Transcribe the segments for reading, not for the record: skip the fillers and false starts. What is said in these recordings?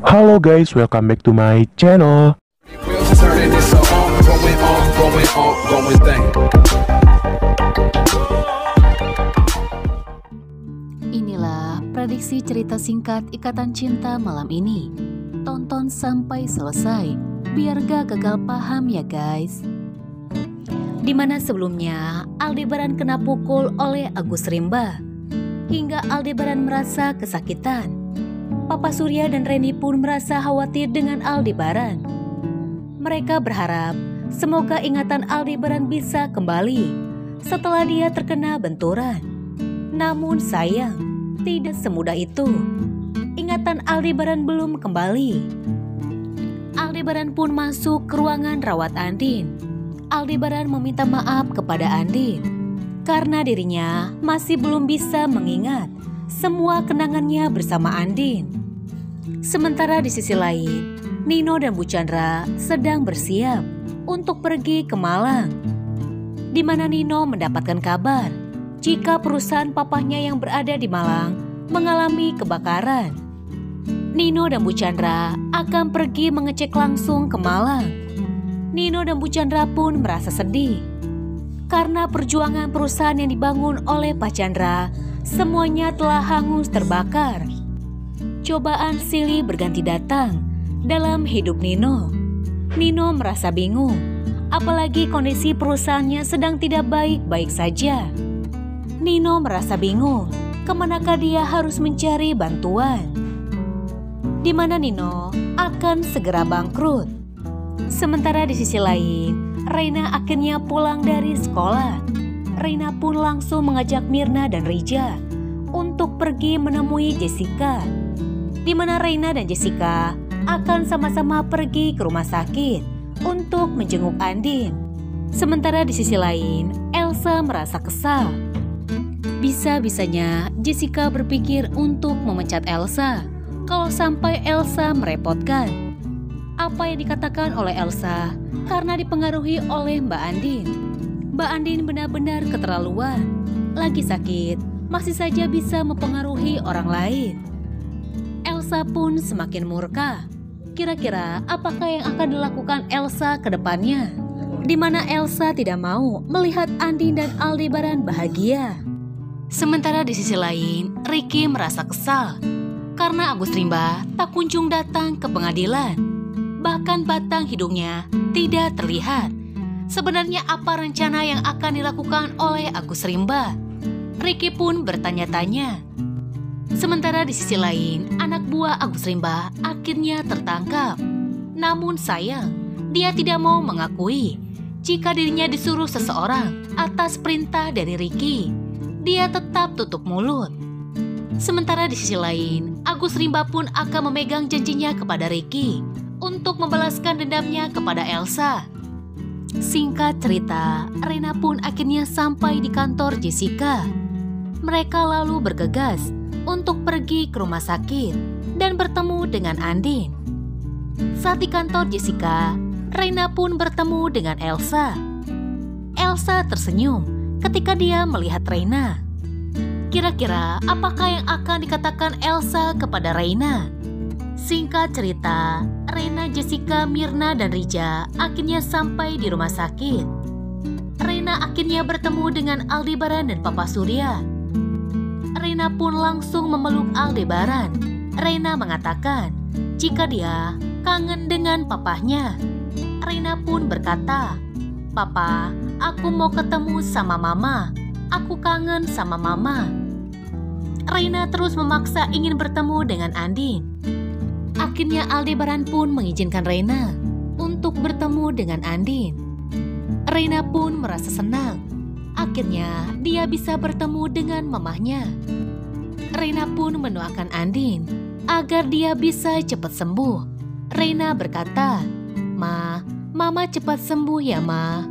Halo guys, welcome back to my channel. Inilah prediksi cerita singkat Ikatan Cinta malam ini. Tonton sampai selesai, biar gak gagal paham ya guys. Dimana sebelumnya Aldebaran kena pukul oleh Agus Rimba, hingga Aldebaran merasa kesakitan. Papa Surya dan Reni pun merasa khawatir dengan Aldebaran. Mereka berharap semoga ingatan Aldebaran bisa kembali setelah dia terkena benturan. Namun sayang, tidak semudah itu. Ingatan Aldebaran belum kembali. Aldebaran pun masuk ke ruangan rawat Andin. Aldebaran meminta maaf kepada Andin karena dirinya masih belum bisa mengingat semua kenangannya bersama Andin. Sementara di sisi lain, Nino dan Bu Chandra sedang bersiap untuk pergi ke Malang, di mana Nino mendapatkan kabar jika perusahaan papahnya yang berada di Malang mengalami kebakaran. Nino dan Bu Chandra akan pergi mengecek langsung ke Malang. Nino dan Bu Chandra pun merasa sedih karena perjuangan perusahaan yang dibangun oleh Pak Chandra semuanya telah hangus terbakar. Cobaan silih berganti datang dalam hidup Nino. Nino merasa bingung, apalagi kondisi perusahaannya sedang tidak baik-baik saja. Nino merasa bingung, kemanakah dia harus mencari bantuan. Di mana Nino akan segera bangkrut. Sementara di sisi lain, Reina akhirnya pulang dari sekolah. Reina pun langsung mengajak Mirna dan Rija untuk pergi menemui Jessica, di mana Reina dan Jessica akan sama-sama pergi ke rumah sakit untuk menjenguk Andin. Sementara di sisi lain, Elsa merasa kesal. Bisa-bisanya Jessica berpikir untuk memecat Elsa kalau sampai Elsa merepotkan. Apa yang dikatakan oleh Elsa karena dipengaruhi oleh Mbak Andin. Mbak Andin benar-benar keterlaluan. Lagi sakit, masih saja bisa mempengaruhi orang lain. Elsa pun semakin murka. Kira-kira apakah yang akan dilakukan Elsa ke depannya? Di mana Elsa tidak mau melihat Andin dan Aldebaran bahagia. Sementara di sisi lain, Ricky merasa kesal karena Agus Rimba tak kunjung datang ke pengadilan. Bahkan batang hidungnya tidak terlihat. Sebenarnya apa rencana yang akan dilakukan oleh Agus Rimba? Ricky pun bertanya-tanya. Sementara di sisi lain, anak buah Agus Rimba akhirnya tertangkap. Namun sayang, dia tidak mau mengakui jika dirinya disuruh seseorang atas perintah dari Ricky. Dia tetap tutup mulut. Sementara di sisi lain, Agus Rimba pun akan memegang janjinya kepada Ricky untuk membalaskan dendamnya kepada Elsa. Singkat cerita, Reina pun akhirnya sampai di kantor Jessica. Mereka lalu bergegas untuk pergi ke rumah sakit dan bertemu dengan Andin. Saat di kantor Jessica, Reina pun bertemu dengan Elsa. Elsa tersenyum ketika dia melihat Reina. Kira-kira apakah yang akan dikatakan Elsa kepada Reina? Singkat cerita, Reina, Jessica, Mirna, dan Rija akhirnya sampai di rumah sakit. Reina akhirnya bertemu dengan Aldebaran dan Papa Surya. Reina pun langsung memeluk Aldebaran. Reina mengatakan jika dia kangen dengan papahnya. Reina pun berkata, "Papa, aku mau ketemu sama Mama. Aku kangen sama Mama." Reina terus memaksa ingin bertemu dengan Andin. Akhirnya Aldebaran pun mengizinkan Reina untuk bertemu dengan Andin. Reina pun merasa senang. Akhirnya dia bisa bertemu dengan mamahnya. Reina pun mendoakan Andin agar dia bisa cepat sembuh. Reina berkata, Mama cepat sembuh ya Ma.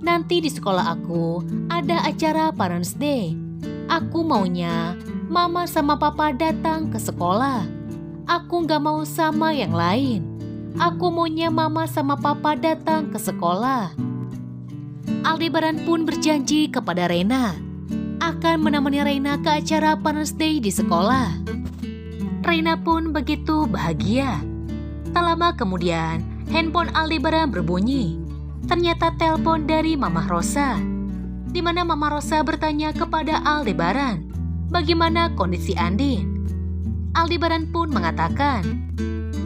Nanti di sekolah aku ada acara Parents Day. Aku maunya Mama sama Papa datang ke sekolah. Aku gak mau sama yang lain. Aku maunya Mama sama Papa datang ke sekolah. Aldebaran pun berjanji kepada Reina akan menemani Reina ke acara Parents Day di sekolah. Reina pun begitu bahagia. Tak lama kemudian, handphone Aldebaran berbunyi. Ternyata telepon dari Mama Rosa, di mana Mama Rosa bertanya kepada Aldebaran, bagaimana kondisi Andin. Aldebaran pun mengatakan,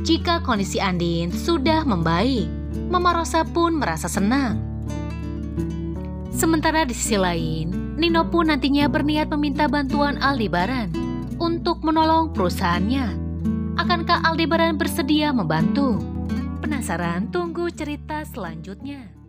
jika kondisi Andin sudah membaik, Mama Rosa pun merasa senang. Sementara di sisi lain, Nino pun nantinya berniat meminta bantuan Aldebaran untuk menolong perusahaannya. Akankah Aldebaran bersedia membantu? Penasaran? Tunggu cerita selanjutnya.